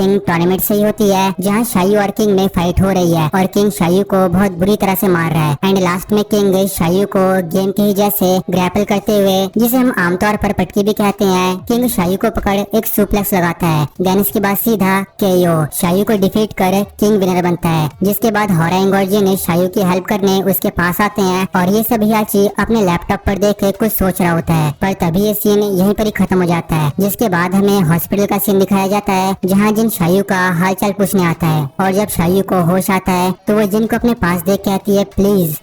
Starting tournament से ही होती है, जहाँ शायू और किंग में फाइट हो रही है और किंग शायू को बहुत बुरी तरह से मार रहा है। एंड लास्ट में किंग शायू को गेम के ही जैसे ग्रैपल करते हुए, जिसे हम आमतौर पर पटकी भी कहते हैं, किंग शायू को पकड़ एक सुप्लेक्स लगाता है। देन इसके बाद सीधा केओ शायू को डिफीट कर किंग विनर बनता है। जिसके बाद होरांग और जिन शायू की हेल्प करने उसके पास आते हैं और ये सब हियाची अपने लैपटॉप पर देख के कुछ सोच रहा होता है, पर तभी ये सीन यहीं पर ही खत्म हो जाता है। जिसके बाद हमें हॉस्पिटल का सीन दिखाया जाता है, जहाँ जिन शायू का हालचाल पूछने आता है और जब शायू को होश आता है तो वो जिन को अपने पास देख कहती है, प्लीज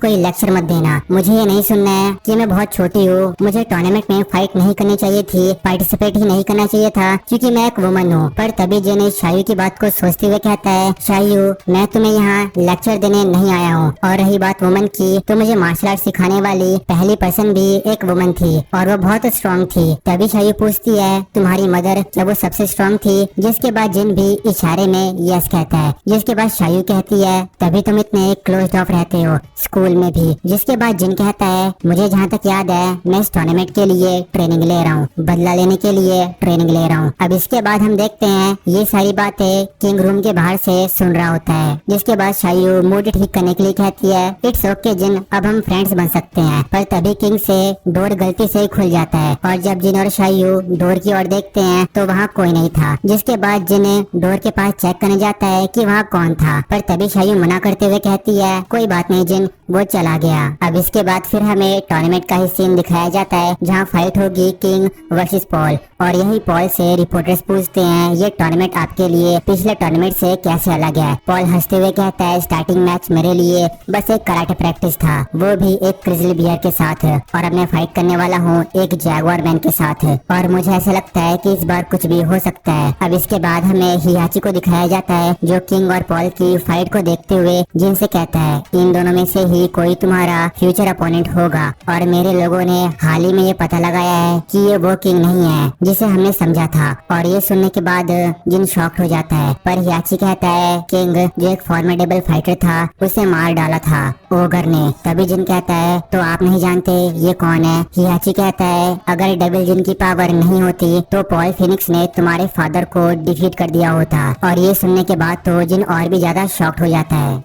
कोई लेक्चर मत देना, मुझे ये नहीं सुनना है कि मैं बहुत छोटी हूँ, मुझे टूर्नामेंट में फाइट नहीं करनी चाहिए थी, पार्टिसिपेट ही नहीं करना चाहिए था क्योंकि मैं एक वुमन हूँ। पर तभी जिन शायू की बात को सोचते हुए कहता है, शायू मैं तुम्हें यहाँ लेक्चर देने नहीं आया हूँ, और रही बात वुमन की तो मुझे मार्शल आर्ट सिखाने वाली पहली पर्सन भी एक वुमन थी और वो बहुत स्ट्रॉन्ग थी। तभी शायू पूछती है, तुम्हारी मदर क्या वो सबसे स्ट्रॉन्ग थी? जिसके बाद जिन भी इशारे में यस कहता है। जिसके बाद शायू कहती है, तभी तुम इतने क्लोज्ड ऑफ रहते हो स्कूल में भी। जिसके बाद जिन कहता है, मुझे जहाँ तक याद है मैं इस टूर्नामेंट के लिए ट्रेनिंग ले रहा हूँ, बदला लेने के लिए ट्रेनिंग ले रहा हूँ। अब इसके बाद हम देखते हैं ये सारी बातें किंग रूम के बाहर से सुन रहा होता है। जिसके बाद शायू मूड ठीक करने के लिए कहती है, इट्स ओके जिन, अब हम फ्रेंड्स बन सकते हैं। पर तभी किंग से डोर गलती से खुल जाता है और जब जिन और शायू डोर की ओर देखते हैं तो वहाँ कोई नहीं था। जिसके बाद जिन डोर के पास चेक करने जाता है कि वहाँ कौन था, पर तभी शायू मना करते हुए कहती है, कोई बात नहीं जिन, वो चला गया। अब इसके बाद फिर हमें टूर्नामेंट का ही सीन दिखाया जाता है, जहाँ फाइट होगी किंग वर्सेस पॉल। और यही पॉल से रिपोर्टर्स पूछते हैं, ये टूर्नामेंट आपके लिए पिछले टूर्नामेंट से कैसे अलग है? पॉल हंसते हुए कहता है, स्टार्टिंग मैच मेरे लिए बस एक कराटे प्रैक्टिस था, वो भी एक ग्रिजली बियर के साथ, और अब मैं फाइट करने वाला हूँ एक जैगुआर मैन के साथ, और मुझे ऐसा लगता है कि इस बार कुछ भी हो सकता है। अब इसके बाद हमें हियाची को दिखाया जाता है, जो किंग और पॉल की फाइट को देखते हुए जिनसे कहता है, इन दोनों में से ही कोई तुम्हारा फ्यूचर अपोनेंट होगा, और मेरे लोगों ने हाल ही में ये पता लगाया है कि ये वो किंग नहीं है जिसे हमने समझा था। और ये सुनने के बाद जिन शॉक्ड हो जाता है, पर हियाची कहता है, किंग जो एक फॉर्मेडेबल फाइटर था उसे मार डाला था ओगर ने। तभी जिन कहता है, तो आप नहीं जानते ये कौन है? हियाची कहता है, अगर डेविल जिन की पावर नहीं होती तो पॉल फिनिक्स ने तुम्हारे फादर को डिफीट कर दिया होता। और ये सुनने के बाद तो जिन और भी ज्यादा शॉक्ड हो जाता है।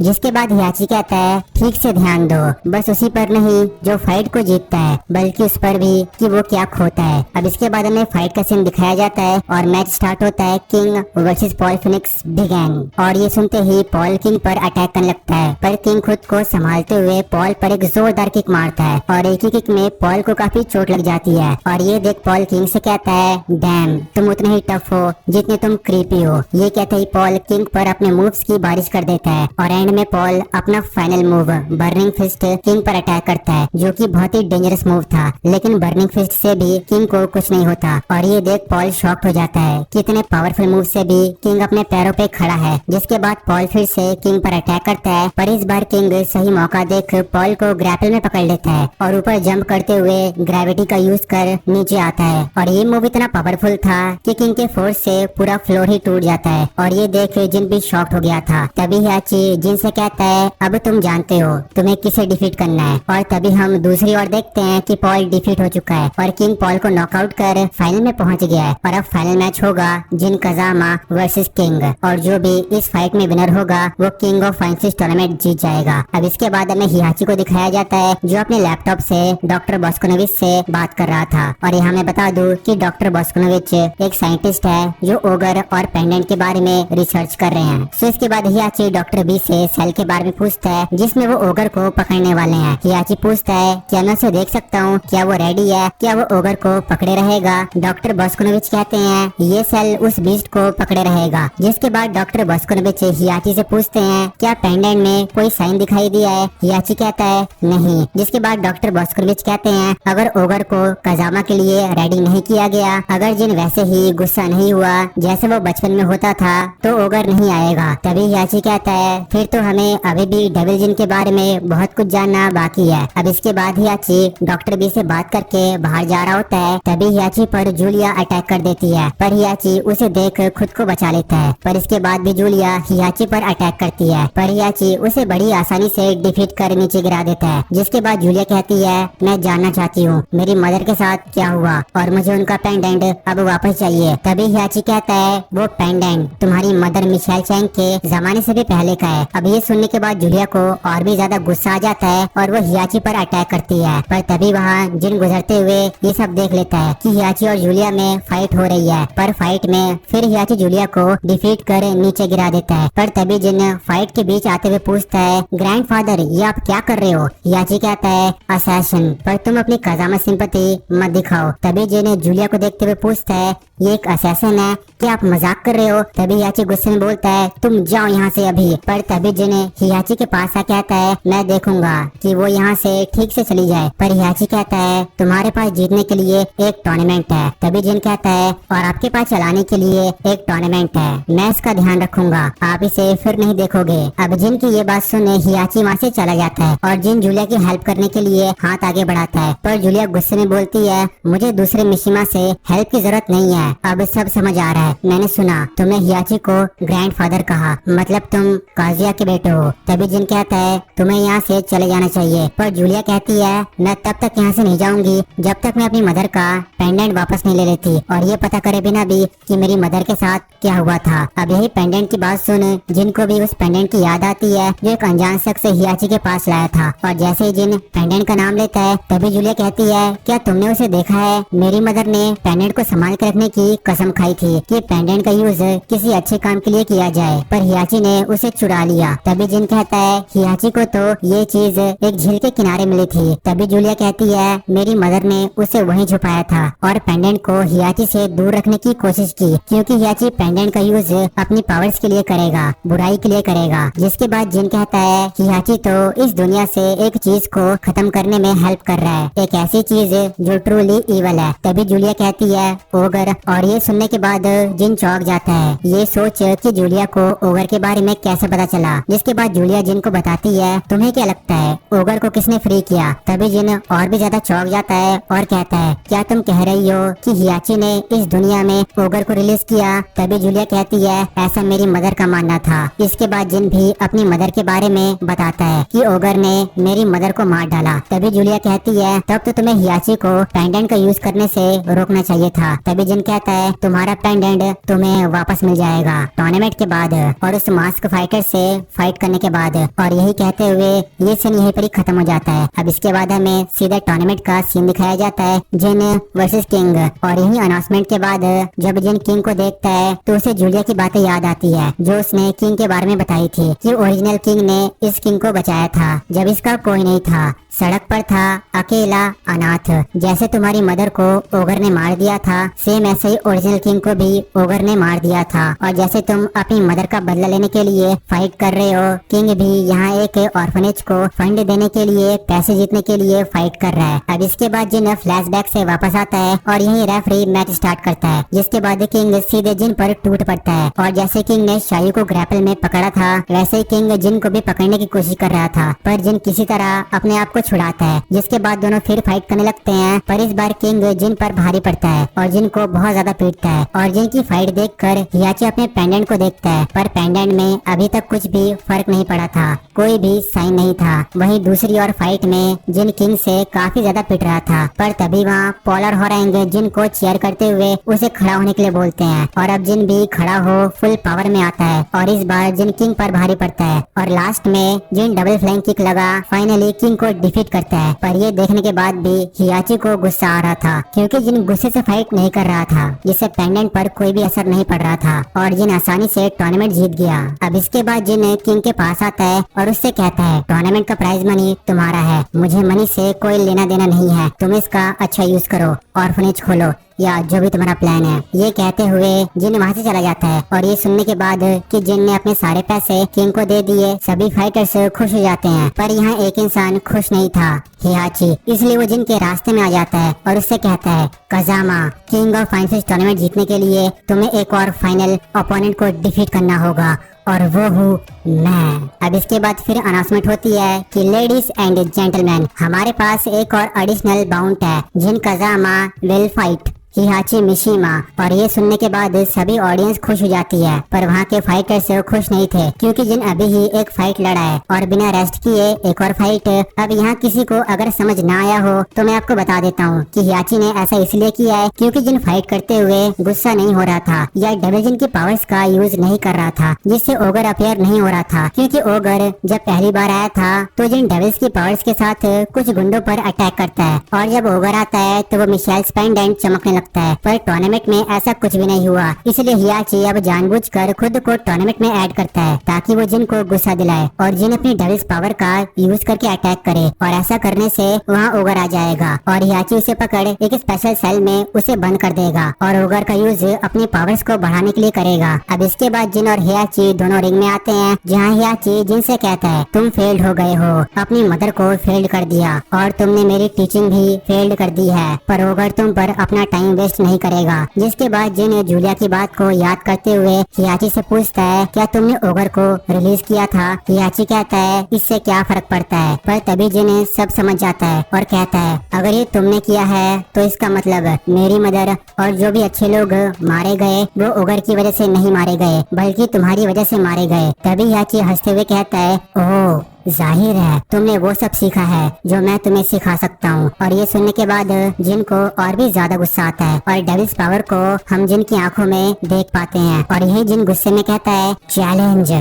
जिसके बाद हियाची कहता है, ठीक से ध्यान दो, बस उसी पर नहीं जो फाइट को जीतता है, बल्कि उस पर भी कि वो क्या खोता है। अब इसके बाद हमें फाइट का सीन दिखाया जाता है और मैच स्टार्ट होता है, king versus Paul Phoenix began. और ये सुनते ही पॉल किंग पर अटैक करने लगता है, पर किंग खुद को संभालते हुए पॉल पर एक जोरदार किक मारता है और एक ही किक में पॉल को काफी चोट लग जाती है। और ये देख पॉल किंग से कहता है, डैम तुम उतने ही टफ हो जितने तुम क्रीपी हो। ये कहते ही पॉल किंग पर अपने मूव्स की बारिश कर देता है और एंड में पॉल अपना final move burning fist king पर अटैक करता है, जो कि बहुत ही डेंजरस मूव था, लेकिन बर्निंग फिस्ट से भी किंग को कुछ नहीं होता। और ये देख पॉल शॉक्ड हो जाता है कि इतने पावरफुल मूव से भी किंग अपने पैरों पे खड़ा है। जिसके बाद पॉल फिर से किंग पर अटैक करता है, पर इस बार किंग सही मौका देख पॉल को ग्रैपल में पकड़ लेता है और ऊपर जंप करते हुए ग्रेविटी का यूज कर नीचे आता है। और ये मूव इतना पावरफुल था कि किंग के फोर्स से पूरा फ्लोर ही टूट जाता है। और ये देख जिन भी शॉक्ड हो गया था। तभी हियाची जिन से कहता है, अब तुम जानते हो तुम्हें किसे डिफीट करना है। और तभी हम दूसरी ओर देखते हैं कि पॉल डिफीट हो चुका है और किंग पॉल को नॉकआउट कर फाइनल में पहुंच गया है। और अब फाइनल मैच होगा जिन कजामा वर्सेस किंग, और जो भी इस फाइट में विनर होगा वो किंग ऑफ फाइनेंस टूर्नामेंट जीत जाएगा। अब इसके बाद हमें हियाची को दिखाया जाता है, जो अपने लैपटॉप से डॉक्टर बॉस्कोनोविच से बात कर रहा था। और यहाँ मैं बता दूं कि डॉक्टर बॉस्कोनोविच एक साइंटिस्ट है जो ओगर और पेंडेंट के बारे में रिसर्च कर रहे हैं। सो इसके बाद हियाची डॉक्टर बी से सेल के बारे में पूछता है, जिसमें वो ओगर को पकड़ने वाले हैं। हियाची पूछता है, क्या मैं उसे देख सकता हूँ? क्या वो रेडी है? क्या वो ओगर को पकड़े रहेगा? डॉक्टर बॉस्कोनोविच कहते हैं, ये सेल उस बीस्ट को पकड़े रहेगा। जिसके बाद डॉक्टर बॉस्कोनोविच हियाची से पूछते हैं, क्या पेंडेंट में कोई साइन दिखाई दिया है? हियाची कहता है, नहीं। जिसके बाद डॉक्टर बॉस्कोनोविच कहते हैं, अगर ओगर को कजामा के लिए रेडी नहीं किया गया, अगर जिन वैसे ही गुस्सा नहीं हुआ जैसे वो बचपन में होता था, तो ओगर नहीं आएगा। तभी हियाची कहता है, फिर तो हमें अभी भी डेविल जिन के बारे में बहुत कुछ जानना बाकी है। अब इसके बाद हियाची डॉक्टर बी से बात करके बाहर जा रहा होता है, तभी हियाची पर जूलिया अटैक कर देती है, पर हियाची उसे देख खुद को बचा लेता है। पर इसके बाद भी जूलिया हियाची पर अटैक करती है, पर हियाची उसे बड़ी आसानी से डिफीट कर नीचे गिरा देता है। जिसके बाद जूलिया कहती है, मैं जानना चाहती हूँ मेरी मदर के साथ क्या हुआ और मुझे उनका पेंडेंट अब वापस चाहिए। तभी हियाची कहता है, वो पेंडेंट तुम्हारी मदर मिशेल चैंग के जमाने से भी पहले का है। अब ये सुनने के बाद जूलिया को और भी ज्यादा गुस्सा आ जाता है और वो हियाची पर अटैक करती है। पर तभी वहाँ जिन गुजरते हुए ये सब देख लेता है कि हियाची और जूलिया में फाइट हो रही है। पर फाइट में फिर हियाची जूलिया को डिफीट कर नीचे गिरा देता है। पर तभी जिन फाइट के बीच आते हुए पूछता है, ग्रैंडफादर ये आप क्या कर रहे हो? हियाची कहता है, असैसिन, पर तुम अपनी कजा में सिंपैथी मत दिखाओ। तभी जिन जूलिया को देखते हुए पूछता है, ये एक असैसिन है, क्या आप मजाक कर रहे हो? तभी हियाची गुस्से में बोलता है, तुम जाओ यहाँ से अभी। पर तभी जिन हियाची के पास आ कहता है, मैं देखूंगा कि वो यहाँ से ठीक से चली जाए। पर हियाची कहता है, तुम्हारे पास जीतने के लिए एक टूर्नामेंट है। तभी जिन कहता है, और आपके पास चलाने के लिए एक टूर्नामेंट है, मैं इसका ध्यान रखूंगा, आप इसे फिर नहीं देखोगे। अब जिन की ये बात सुन हियाची वहाँ से चला जाता है और जिन जूलिया की हेल्प करने के लिए हाथ आगे बढ़ाता है। पर जूलिया गुस्से में बोलती है, मुझे दूसरे मिशिमा से हेल्प की जरूरत नहीं है, अब सब समझ आ रहा है। मैंने सुना तुमने हियाची को ग्रैंडफादर कहा, मतलब तुम काजिया के बेटे हो। तभी जिन कहता है, तुम्हें यहाँ से चले जाना चाहिए। पर जूलिया कहती है, मैं तब तक यहाँ से नहीं जाऊंगी जब तक मैं अपनी मदर का पेंडेंट वापस नहीं ले लेती और ये पता करे बिना भी कि मेरी मदर के साथ क्या हुआ था। अब यही पेंडेंट की बात सुन जिनको भी उस पेंडेंट की याद आती है जो एक अनजान शख्स हियाची के पास लाया था। और जैसे ही जिन पेंडेंट का नाम लेता है तभी जूलिया कहती है, क्या तुमने उसे देखा है? मेरी मदर ने पेंडेंट को संभाल कर रखने की कसम खाई थी कि पेंडेंट का यूज किसी अच्छे काम के लिए किया जाए, पर हियाची ने उसे चुरा लिया। तभी जिन कहता है, हियाची को तो ये चीज एक झील के किनारे मिली थी। तभी जूलिया कहती है, मेरी मदर ने उसे वहीं छुपाया था और पेंडेंट को हियाची से दूर रखने की कोशिश की, क्योंकि हियाची पेंडेंट का यूज अपनी पावर्स के लिए करेगा, बुराई के लिए करेगा। जिसके बाद जिन कहता है, हियाची तो इस दुनिया से एक चीज को खत्म करने में हेल्प कर रहा है, एक ऐसी चीज जो ट्रूली इवल है। तभी जूलिया कहती है, ओगर। और ये सुनने के बाद जिन चौंक जाता है, ये सोच कि जूलिया को ओगर के बारे में कैसे पता चला। जिसके बाद जूलिया जिन को बताती है, तुम्हें क्या लगता है ओगर को किसने फ्री किया? तभी जिन और भी ज्यादा चौंक जाता है और कहता है, क्या तुम कह रही हो कि हियाची ने इस दुनिया में ओगर को रिलीज किया? तभी जूलिया कहती है, ऐसा मेरी मदर का मानना था। इसके बाद जिन भी अपनी मदर के बारे में बताता है कि ओगर ने मेरी मदर को मार डाला। तभी जूलिया कहती है, तब तो तुम्हें हियाची को पेंडेंट का यूज करने से रोकना चाहिए था। तभी जिन कहता है, तुम्हारा पेंडेंट तुम्हें वापस मिल जाएगा टूर्नामेंट के बाद और उस मास्क फाइटर से फाइट करने के बाद। और यही कहते हुए ये सीन यहीं पर ही खत्म हो जाता है। अब इसके बाद हमें सीधे टूर्नामेंट का सीन दिखाया जाता है, जिन वर्सेस किंग। और यही अनाउंसमेंट के बाद जब जिन किंग को देखता है तो उसे जूलिया की बातें याद आती है जो उसने किंग के बारे में बताई थी कि ओरिजिनल किंग ने इस किंग को बचाया था जब इसका कोई नहीं था, सड़क पर था, अकेला, अनाथ। जैसे तुम्हारी मदर को ओगर ने मार दिया था, सेम ऐसे ही ओरिजिनल किंग को भी ओगर ने मार दिया था। और जैसे तुम अपनी मदर का बदला लेने के लिए फाइट कर रहे हो, किंग भी यहाँ एक ऑर्फनेज को फंड देने के लिए, पैसे जीतने के लिए फाइट कर रहा है। अब इसके बाद जिन फ्लैशबैक से वापस आता है और यही रेफरी मैच स्टार्ट करता है। जिसके बाद किंग सीधे जिन पर टूट पड़ता है और जैसे किंग ने शायू को ग्रैपल में पकड़ा था, वैसे ही किंग जिन को भी पकड़ने की कोशिश कर रहा था, पर जिन किसी तरह अपने आप को छुड़ाता है। जिसके बाद दोनों फिर फाइट करने लगते हैं, पर इस बार किंग जिन पर भारी पड़ता है और जिन को बहुत ज्यादा पीटता है। और जिन की फाइट देखकर हियाची अपने पेंडेंट को देखता है, पर पेंडेंट में अभी तक कुछ भी फर्क नहीं पड़ा था, कोई भी साइन नहीं था। वहीं दूसरी ओर फाइट में जिन किंग से काफी ज्यादा पिट रहा था, पर तभी वहाँ पॉलर होरेंग जिन को चीयर करते हुए उसे खड़ा होने के लिए बोलते हैं। और अब जिन भी खड़ा हो फुल पावर में आता है और इस बार जिन किंग पर भारी पड़ता है और लास्ट में जिन डबल फ्लैंक किक लगा फाइनली किंग को डिफीट करता है। पर ये देखने के बाद भी हियाची को गुस्सा आ रहा था, क्योंकि जिन गुस्से से फाइट नहीं कर रहा था, जिससे पेंडेंट पर कोई भी असर नहीं पड़ रहा था और जिन आसानी से टूर्नामेंट जीत गया। अब इसके बाद जिन किंग के पास आता है और उससे कहता है, टूर्नामेंट का प्राइज मनी तुम्हारा है, मुझे मनी से कोई लेना देना नहीं है, तुम इसका अच्छा यूज करो, ऑर्फनेज खोलो या जो भी तुम्हारा प्लान है। ये कहते हुए जिन वहाँ से चला जाता है और ये सुनने के बाद कि जिन ने अपने सारे पैसे किंग को दे दिए, सभी फाइटर्स खुश हो जाते हैं। पर यहाँ एक इंसान खुश नहीं था, हियाची। इसलिए वो जिन के रास्ते में आ जाता है और उससे कहता है, कजामा, किंग ऑफ फाइनल टूर्नामेंट जीतने के लिए तुम्हें एक और फाइनल ओपोनेंट को डिफीट करना होगा और वो हूँ मैं। अब इसके बाद फिर अनाउंसमेंट होती है कि लेडीज एंड जेंटलमैन, हमारे पास एक और एडिशनल बाउंट है, जिन कजामा विल फाइट हिहाची मिशिमा। और ये सुनने के बाद सभी ऑडियंस खुश हो जाती है, पर वहाँ के फाइटर्स खुश नहीं थे, क्योंकि जिन अभी ही एक फाइट लड़ा है और बिना रेस्ट किए एक और फाइट। अब यहाँ किसी को अगर समझ ना आया हो तो मैं आपको बता देता हूँ कि हियाची ने ऐसा इसलिए किया है क्योंकि जिन फाइट करते हुए गुस्सा नहीं हो रहा था या डेविल जिन की पावर्स का यूज नहीं कर रहा था, जिससे ओगर अपेयर नहीं हो रहा था। क्योंकि ओगर जब पहली बार आया था तो जिन डेविल्स की पावर्स के साथ कुछ गुंडों पर अटैक करता है, और जब ओगर आता है तो वो मिशेल स्पेंडेंट चमकने लगता है। पर टूर्नामेंट में ऐसा कुछ भी नहीं हुआ, इसलिए हियाची अब जानबूझकर खुद को टूर्नामेंट में ऐड करता है ताकि वो जिन को गुस्सा दिलाए और जिन अपनी डेविल्स पावर का यूज करके अटैक करे, और ऐसा करने से वहाँ ओगर आ जाएगा और हियाची उसे पकड़ एक स्पेशल सेल में उसे बंद कर देगा और ओगर का यूज अपनी पावर्स को बढ़ाने के लिए करेगा। अब इसके बाद जिन और हियाची दोनों रिंग में आते हैं, जहाँ हियाची जिन से कहता है तुम फेल्ड हो गए हो, अपनी मदर को फेल्ड कर दिया और तुमने मेरी टीचिंग भी फेल्ड कर दी है, पर ओगर तुम पर अपना टाइम वेस्ट नहीं करेगा। जिसके बाद जिन जूलिया की बात को याद करते हुए हियाची से पूछता है क्या तुमने ओगर को रिलीज किया था। हियाची कहता है इससे क्या फर्क पड़ता है, पर तभी जिन सब समझ जाता है और कहता है अगर ये तुमने किया है तो इसका मतलब मेरी मदर और जो भी अच्छे लोग मारे गए वो ओगर की वजह से नहीं मारे गए बल्कि तुम्हारी वजह से मारे गए। तभी हियाची हंसते हुए कहता है ओह जाहिर है तुमने वो सब सीखा है जो मैं तुम्हें सिखा सकता हूँ। और ये सुनने के बाद जिन को और भी ज्यादा गुस्सा आता है और डेविल्स पावर को हम जिन की आंखों में देख पाते हैं, और यही जिन गुस्से में कहता है चैलेंज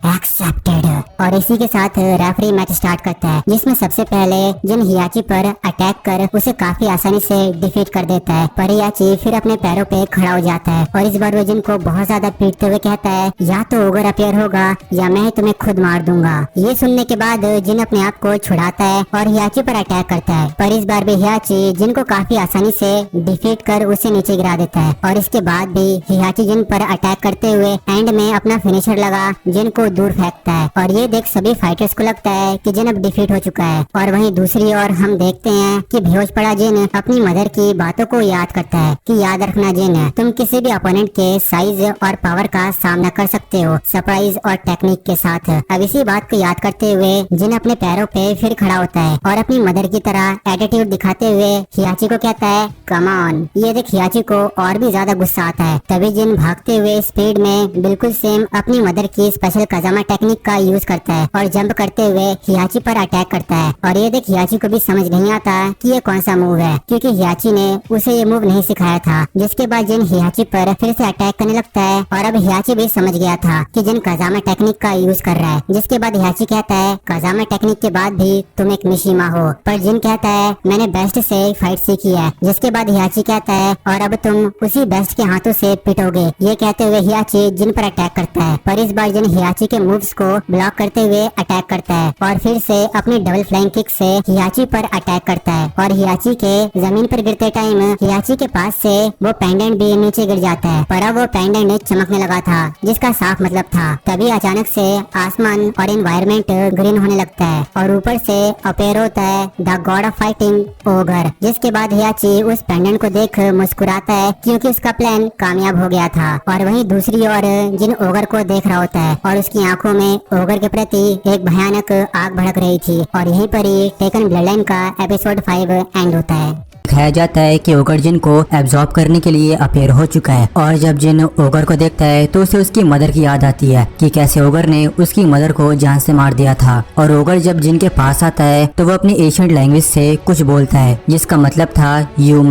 एक्सेप्टेड। और इसी के साथ रेफरी मैच स्टार्ट करता है, जिसमें सबसे पहले जिन हियाची पर अटैक कर उसे काफी आसानी से डिफीट कर देता है, पर हियाची फिर अपने पैरों पे खड़ा हो जाता है और इस बार वो जिन को बहुत ज्यादा पीटते हुए कहता है या तो ओगर अपेयर होगा या मैं तुम्हें खुद मार दूंगा। ये सुनने के बाद जिन अपने आप को छुड़ाता है और हियाची पर अटैक करता है, पर इस बार भी हियाची जिन को काफी आसानी से डिफीट कर उसे नीचे गिरा देता है। और इसके बाद भी हियाची जिन पर अटैक करते हुए एंड में अपना फिनिशर लगा जिन को दूर फेंकता है, और ये देख सभी फाइटर्स को लगता है कि जिन अब डिफीट हो चुका है। और वहीं दूसरी ओर हम देखते हैं कि बेहोश पड़ा जिन अपनी मदर की बातों को याद करता है कि याद रखना जिन, तुम किसी भी अपोनेंट के साइज और पावर का सामना कर सकते हो सरप्राइज और टेक्निक के साथ। अब इसी बात को याद करते हुए जिन अपने पैरों पे फिर खड़ा होता है और अपनी मदर की तरह एटीट्यूड दिखाते हुए हियाची को कहता है कम ऑन। ये देख हियाची को और भी ज्यादा गुस्सा आता है। तभी जिन भागते हुए स्पीड में बिल्कुल सेम अपनी मदर की स्पेशल कजामा टेक्निक का यूज करता है और जंप करते हुए हियाची पर अटैक करता है। और ये देख हियाची को भी समझ नहीं आता कि ये कौन सा मूव है, क्योंकि हियाची ने उसे ये मूव नहीं सिखाया था। जिसके बाद जिन हियाची पर फिर से अटैक करने लगता है और अब हियाची भी समझ गया था कि जिन कजामा टेक्निक का यूज कर रहा है। जिसके बाद हियाची कहता है कजामा टेक्निक के बाद भी तुम एक मिशिमा हो, पर जिन कहता है मैंने बेस्ट से फाइट सीखी है। जिसके बाद हियाची कहता है और अब तुम उसी बेस्ट के हाथों से पिटोगे। ये कहते हुए हियाची जिन पर अटैक करता है, पर इस बार जिन हियाची के मूव्स को ब्लॉक करते हुए अटैक करता है और फिर से अपनी डबल फ्लाइंग किक से हियाची पर अटैक करता है। और हियाची के जमीन पर गिरते टाइम हियाची के पास से वो पेंडेंट भी नीचे गिर जाता है, पर अब वो पेंडेंट चमकने लगा था जिसका साफ मतलब था। तभी अचानक से आसमान और एनवायरनमेंट ग्रीन होने लगता है और ऊपर से अपेयर होता है the God of fighting ogre. जिसके बाद हियाची उस पेंडेंट को देख मुस्कुराता है क्योंकि उसका प्लान कामयाब हो गया था। और वहीं दूसरी ओर जिन ओगर को देख रहा होता है और उसकी आंखों में ओगर के प्रति एक भयानक आग भड़क रही थी। और यहीं पर ही टेकन ब्लडलाइन का एपिसोड 5 एंड होता है। दिखाया जाता है कि ओगर जिन को एब्जॉर्ब करने के लिए अपेयर हो चुका है, और जब जिन ओगर को देखता है तो उसे उसकी मदर की याद आती है कि कैसे ओगर ने उसकी मदर को जान से मार दिया था। और ओगर जब जिन के पास आता है तो वो अपनी एशियंट लैंग्वेज से कुछ बोलता है जिसका मतलब था यू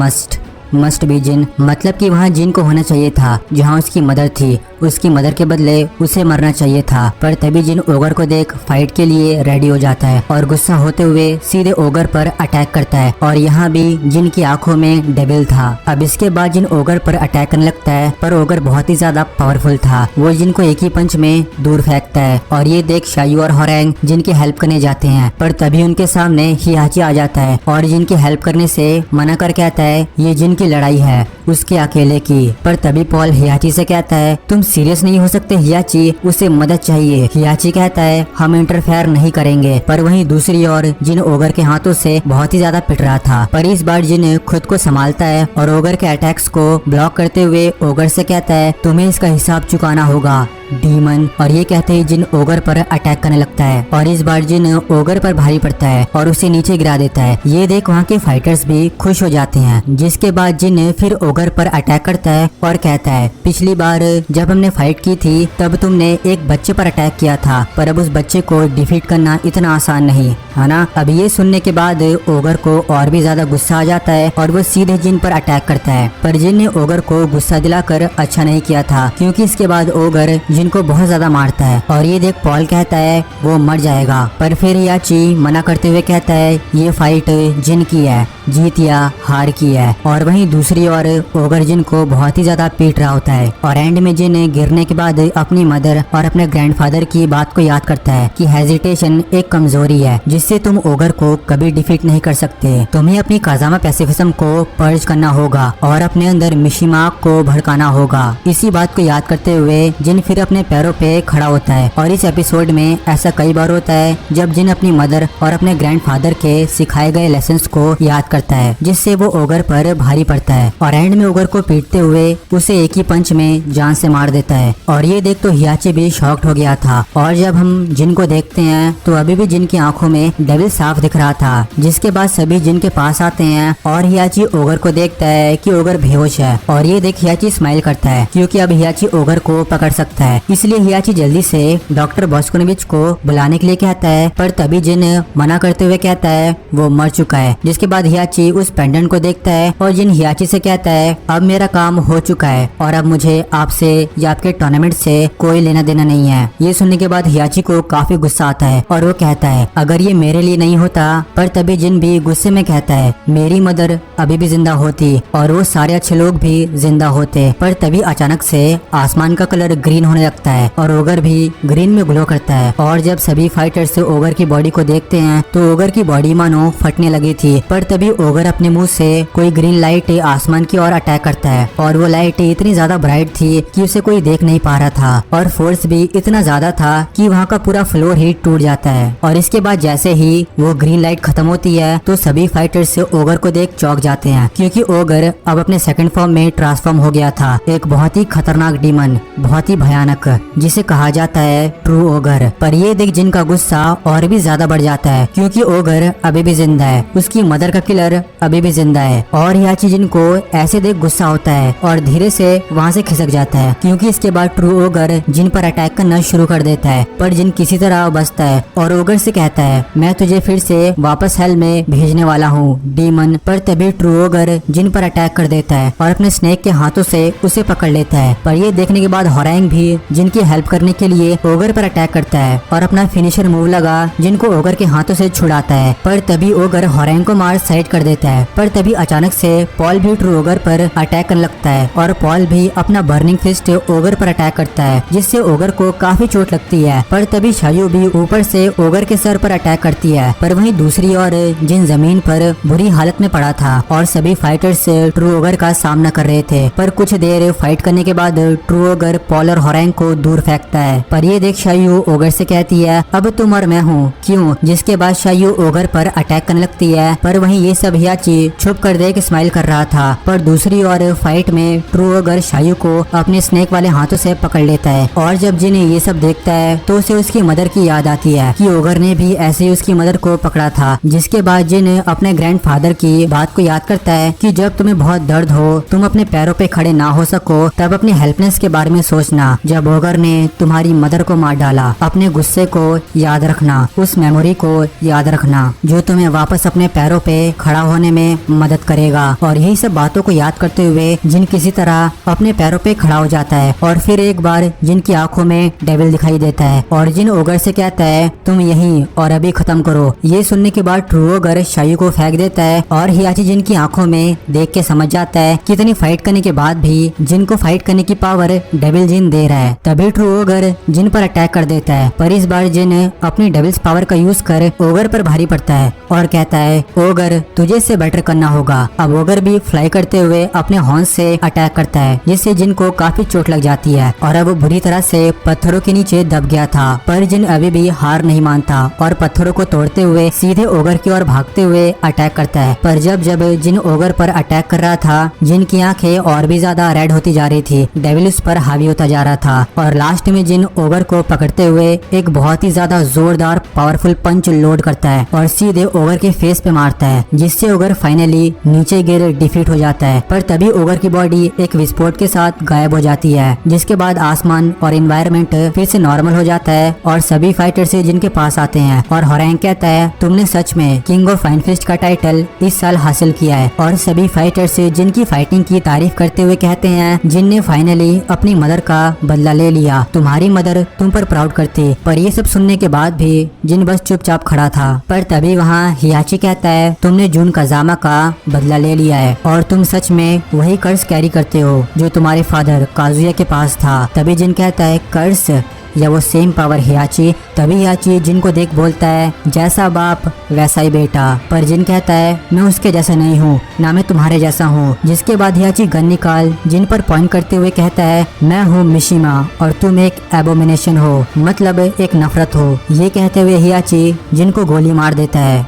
मस्ट बी जिन, मतलब कि वहाँ जिन को होना चाहिए था जहाँ उसकी मदर थी। उसकी मदर के बदले उसे मरना चाहिए था। पर तभी जिन ओगर को देख फाइट के लिए रेडी हो जाता है और गुस्सा होते हुए सीधे ओगर पर अटैक करता है। और यहाँ भी जिन की आंखों में डेविल था। अब इसके बाद जिन ओगर पर अटैक करने लगता है, पर ओगर बहुत ही ज्यादा पावरफुल था। वो जिन को एक ही पंच में दूर फेंकता है। और ये देख शायू और होरेंग जिन की हेल्प करने जाते हैं, पर तभी उनके सामने हियाची आ जाता है और जिन की हेल्प करने से मना कर कहता है ये जिन की लड़ाई है उसके अकेले की। पर तभी पॉल हियाची से कहता है तुम सीरियस नहीं हो सकते हियाची, उसे मदद चाहिए। हियाची कहता है हम इंटरफेयर नहीं करेंगे। पर वहीं दूसरी ओर जिन ओगर के हाथों से बहुत ही ज्यादा पिट रहा था, पर इस बार जिन खुद को संभालता है और ओगर के अटैक्स को ब्लॉक करते हुए ओगर से कहता है तुम्हें इसका हिसाब चुकाना होगा। डीमन, और ये कहते ही जिन ओगर पर अटैक करने लगता है और इस बार जिन ओगर पर भारी पड़ता है और उसे नीचे गिरा देता है। ये देख वहाँ के फाइटर्स भी खुश हो जाते हैं, जिसके बाद जिन फिर ओगर पर अटैक करता है और कहता है पिछली बार जब हमने फाइट की थी तब तुमने एक बच्चे पर अटैक किया था, पर अब उस बच्चे को डिफीट करना इतना आसान नहीं है ना। अब ये सुनने के बाद ओगर को और भी ज्यादा गुस्सा आ जाता है और वो सीधे जिन पर अटैक करता है, पर जिन ने ओगर को गुस्सा दिलाकर अच्छा नहीं किया था, क्योंकि इसके बाद ओगर जिन को बहुत ज्यादा मारता है और ये देख पॉल कहता है वो मर जाएगा, पर फिर याची मना करते हुए कहता है ये फाइट जिन की है, जीत या हार की है। और वहीं दूसरी ओर ओगर जिन को बहुत ही ज्यादा पीट रहा होता है और एंड में जिन गिरने के बाद अपनी मदर और अपने ग्रैंडफादर की बात को याद करता है कि हेजिटेशन एक कमजोरी है जिससे तुम ओगर को कभी डिफीट नहीं कर सकते। तुम्हें अपनी काजामा पैसिफिज्म को पर्ज करना होगा और अपने अंदर मिशिमा को भड़काना होगा। इसी बात को याद करते हुए जिन फिर अपने पैरों पे खड़ा होता है और इस एपिसोड में ऐसा कई बार होता है जब जिन अपनी मदर और अपने ग्रैंडफादर के सिखाए गए लेसन्स को याद करता है, जिससे वो ओगर पर भारी पड़ता है और एंड में ओगर को पीटते हुए उसे एक ही पंच में जान से मार देता है। और ये देख तो हियाची भी शॉक्ड हो गया था और जब हम जिन को देखते हैं तो अभी भी जिन की आंखों में डेविल साफ दिख रहा था, जिसके बाद सभी जिन के पास आते हैं और हियाची ओगर को देखता है कि ओगर बेहोश है और ये देख हियाची स्माइल करता है क्योंकि अब हियाची ओगर को पकड़ सकता है। इसलिए हियाची जल्दी से डॉक्टर बॉस्कोनोविच को बुलाने के लिए कहता है, पर तभी जिन मना करते हुए कहता है वो मर चुका है। जिसके बाद हियाची उस पेंडेंट को देखता है और जिन हियाची से कहता है अब मेरा काम हो चुका है और अब मुझे आपसे या आपके टूर्नामेंट से कोई लेना देना नहीं है। ये सुनने के बाद हियाची को काफी गुस्सा आता है और वो कहता है अगर ये मेरे लिए नहीं होता, पर तभी जिन भी गुस्से में कहता है मेरी मदर अभी भी जिंदा होती और वो सारे अच्छे लोग भी जिंदा होते। पर तभी अचानक से आसमान का कलर ग्रीन होने लगता है और ओगर भी ग्रीन में ग्लो करता है और जब सभी फाइटर्स ओगर की बॉडी को देखते हैं तो ओगर की बॉडी मानो फटने लगी थी, पर तभी ओगर अपने मुंह से कोई ग्रीन लाइट आसमान की ओर अटैक करता है और वो लाइट इतनी ज्यादा ब्राइट थी कि उसे कोई देख नहीं पा रहा था और फोर्स भी इतना ज्यादा था कि वहाँ का पूरा फ्लोर ही टूट जाता है। और इसके बाद जैसे ही वो ग्रीन लाइट खत्म होती है तो सभी फाइटर्स ओगर को देख चौंक जाते हैं क्योंकि ओगर अब अपने सेकंड फॉर्म में ट्रांसफॉर्म हो गया था, एक बहुत ही खतरनाक डीमन, बहुत ही भयानक, जिसे कहा जाता है ट्रू ओगर। पर ये देख जिन का गुस्सा और भी ज्यादा बढ़ जाता है क्योंकि ओगर अभी भी जिंदा है, उसकी मदर का किलर अभी भी जिंदा है और याची जिन को ऐसे देख गुस्सा होता है और धीरे से वहाँ से खिसक जाता है क्योंकि इसके बाद ट्रू ओगर जिन पर अटैक करना शुरू कर देता है। पर जिन किसी तरह बचता है और ओगर से कहता है मैं तुझे फिर से वापस हेल में भेजने वाला हूँ डीमन। पर तभी ट्रू ओगर जिन पर अटैक कर देता है और अपने स्नेक के हाथों से उसे पकड़ लेता है। पर ये देखने के बाद होरांग भी जिनकी हेल्प करने के लिए ओगर पर अटैक करता है और अपना फिनिशर मूव लगा जिनको ओगर के हाथों से छुड़ाता है। पर तभी ओगर होरांग को मार साइड कर देता है। पर तभी अचानक से पॉल भी ट्रू ओगर पर अटैक करने लगता है और पॉल भी अपना बर्निंग फिस्ट ओगर पर अटैक करता है जिससे ओगर को काफी चोट लगती है। पर तभी शायू भी ऊपर से ओगर के सर पर अटैक करती है। पर वहीं दूसरी ओर जिन जमीन पर बुरी हालत में पड़ा था और सभी फाइटर्स ट्रू ओगर का सामना कर रहे थे। पर कुछ देर फाइट करने के बाद ट्रू ओगर पॉल और होरांग को दूर फेंकता है। पर ये देख शायू ओगर से कहती है अब तुम और मैं हूँ क्यों, जिसके बाद शायू ओगर पर अटैक करने लगती है। पर वहीं ये सब हियाची छुप कर देख स्माइल कर रहा था। पर दूसरी ओर फाइट में ट्रू ओगर शायू को अपने स्नेक वाले हाथों से पकड़ लेता है और जब जिन ये सब देखता है तो उसे उसकी मदर की याद आती है कि ओगर ने भी ऐसे ही उसकी मदर को पकड़ा था। जिसके बाद जिन अपने ग्रैंडफादर की बात को याद करता है कि जब तुम्हें बहुत दर्द हो, तुम अपने पैरों पे खड़े ना हो सको, तब अपनी हेल्पनेस के बारे में सोचना। जब ओगर ने तुम्हारी मदर को मार डाला, अपने गुस्से को याद रखना, उस मेमोरी को याद रखना जो तुम्हें वापस अपने पैरों पे खड़ा होने में मदद करेगा। और यही सब बातों को याद करते हुए जिन किसी तरह अपने पैरों पे खड़ा हो जाता है और फिर एक बार जिनकी आंखों में डेविल दिखाई देता है और जिन ओगर से कहता है तुम यहीं और अभी खत्म करो। ये सुनने के बाद ट्रू ओगर शायू को फेंक देता है और हियाची जिन की आंखों में देख के समझ जाता है कि इतनी फाइट करने के बाद भी जिन को फाइट करने की पावर डेविल जिन दे रहा है। तभी ट्रू ओगर जिन पर अटैक कर देता है, पर इस बार जिन अपनी डेविल्स पावर का यूज कर ओगर पर भारी पड़ता है और कहता है ओगर तुझे इससे बेटर करना होगा। अब ओगर भी फ्लाई करते हुए अपने हॉर्न से अटैक करता है, जिससे जिन को काफी चोट लग जाती है और अब वो बुरी तरह से पत्थरों के नीचे दब गया था। पर जिन अभी भी हार नहीं मानता और पत्थरों को तोड़ते हुए सीधे ओगर की ओर भागते हुए अटैक करता है। पर जब जिन ओगर पर अटैक कर रहा था, जिन की आंखें और भी ज्यादा रेड होती जा रही थी, डेविल उस पर हावी होता जा रहा था और लास्ट में जिन ओगर को पकड़ते हुए एक बहुत ही ज्यादा जोरदार पावरफुल पंच लोड करता है और सीधे ओगर के फेस पे मारता है, जिससे ओगर फाइनली नीचे गिर डिफीट हो जाता है। पर तभी ओगर की बॉडी एक विस्फोट के साथ गायब हो जाती है, जिसके बाद आसमान और एनवायरनमेंट फिर से नॉर्मल हो जाता है और सभी फाइटर से जिनके पास आते हैं और होरैंग कहता है, तुमने सच में किंग ऑफ आयरन फिस्ट का टाइटल इस साल हासिल किया है। और सभी फाइटर से जिनकी फाइटिंग की तारीफ करते हुए कहते हैं, जिन ने फाइनली अपनी मदर का बदला ले लिया, तुम्हारी मदर तुम पर प्राउड करती। पर ये सब सुनने के बाद भी जिन बस चुपचाप खड़ा था। पर तभी वहाँ हियाची कहता है, तुमने जून काजामा का बदला ले लिया है और तुम सच में वही कर्ज कैरी करते हो जो तुम्हारे फादर काजुया के पास था। तभी जिन कहता है, कर्ज या वो सेम पावर हियाची। तभी हियाची जिन को देख बोलता है, जैसा बाप वैसा ही बेटा। पर जिन कहता है, मैं उसके जैसा नहीं हूँ, ना मैं तुम्हारे जैसा हूँ। जिसके बाद हियाची गन निकाल जिन पर पॉइंट करते हुए कहता है, मैं हूँ मिशिमा और तुम एक एबोमिनेशन हो, मतलब एक नफरत हो। ये कहते हुए हियाची जिन को गोली मार देता है,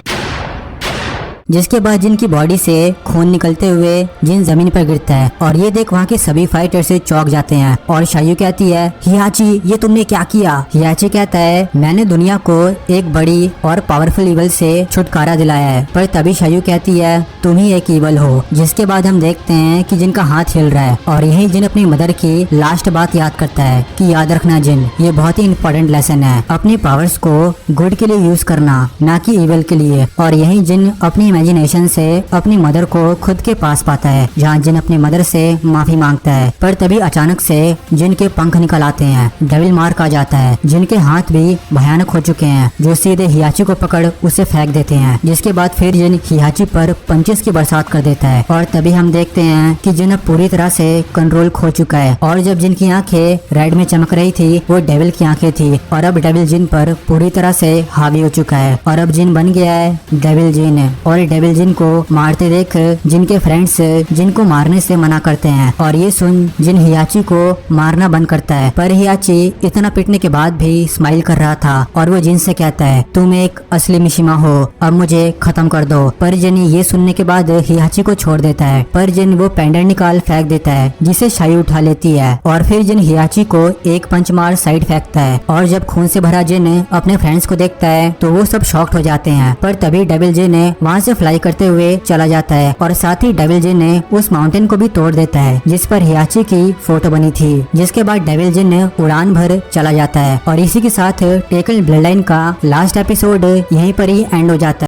जिसके बाद जिन की बॉडी से खून निकलते हुए जिन जमीन पर गिरता है और ये देख वहाँ के सभी फाइटर से चौंक जाते हैं। और शायू कहती है, हियाची ये तुमने क्या किया? हियाची कहता है, मैंने दुनिया को एक बड़ी और पावरफुल इवल से छुटकारा दिलाया है। पर तभी शायू कहती है, तुम ही एक इवल हो। जिसके बाद हम देखते हैं कि जिन का हाथ हिल रहा है और यही जिन अपनी मदर की लास्ट बात याद करता है कि याद रखना जिन, ये बहुत ही इंपॉर्टेंट लेसन है, अपनी पावर्स को गुड के लिए यूज करना, ना कि इवल के लिए। और यही जिन अपनी इमेजिनेशन से अपनी मदर को खुद के पास पाता है, जहाँ जिन अपनी मदर से माफी मांगता है। पर तभी अचानक से जिन के पंख निकल आते हैं, डेविल मार्क आ जाता है, जिनके हाथ भी भयानक हो चुके हैं, जो सीधे हियाची को पकड़ उसे फेंक देते हैं। जिसके बाद फिर जिन हियाची पर पंचेस की बरसात कर देता है और तभी हम देखते हैं कि जिन अब पूरी तरह से कंट्रोल खो चुका है। और जब जिन की आंखें रेड में चमक रही थी, वो डेविल की आंखें थी और अब डेविल जिन पर पूरी तरह से हावी हो चुका है और अब जिन बन गया है डेविल जिन। और डेविल जिन को मारते देख जिनके फ्रेंड्स जिनको मारने से मना करते हैं और ये सुन जिन हियाची को मारना बंद करता है। पर हियाची इतना पिटने के बाद भी स्माइल कर रहा था और वो जिन से कहता है, तुम एक असली मिशिमा हो, अब मुझे खत्म कर दो। पर जिन ये सुनने के बाद हियाची को छोड़ देता है। पर जिन वो पेंडेंट निकाल फेंक देता है, जिसे शायू उठा लेती है और फिर जिन हियाची को एक पंच मार साइड फेंकता है। और जब खून से भरा जिन अपने फ्रेंड्स को देखता है तो वो सब शॉक्ड हो जाते हैं। पर तभी डेविल जिन वहाँ से फ्लाई करते हुए चला जाता है और साथ ही डेविल जिन ने उस माउंटेन को भी तोड़ देता है जिस पर हियाची की फोटो बनी थी। जिसके बाद डेविल जिन उड़ान भर चला जाता है और इसी के साथ टेकल ब्लड लाइन का लास्ट एपिसोड यहीं पर ही एंड हो जाता है।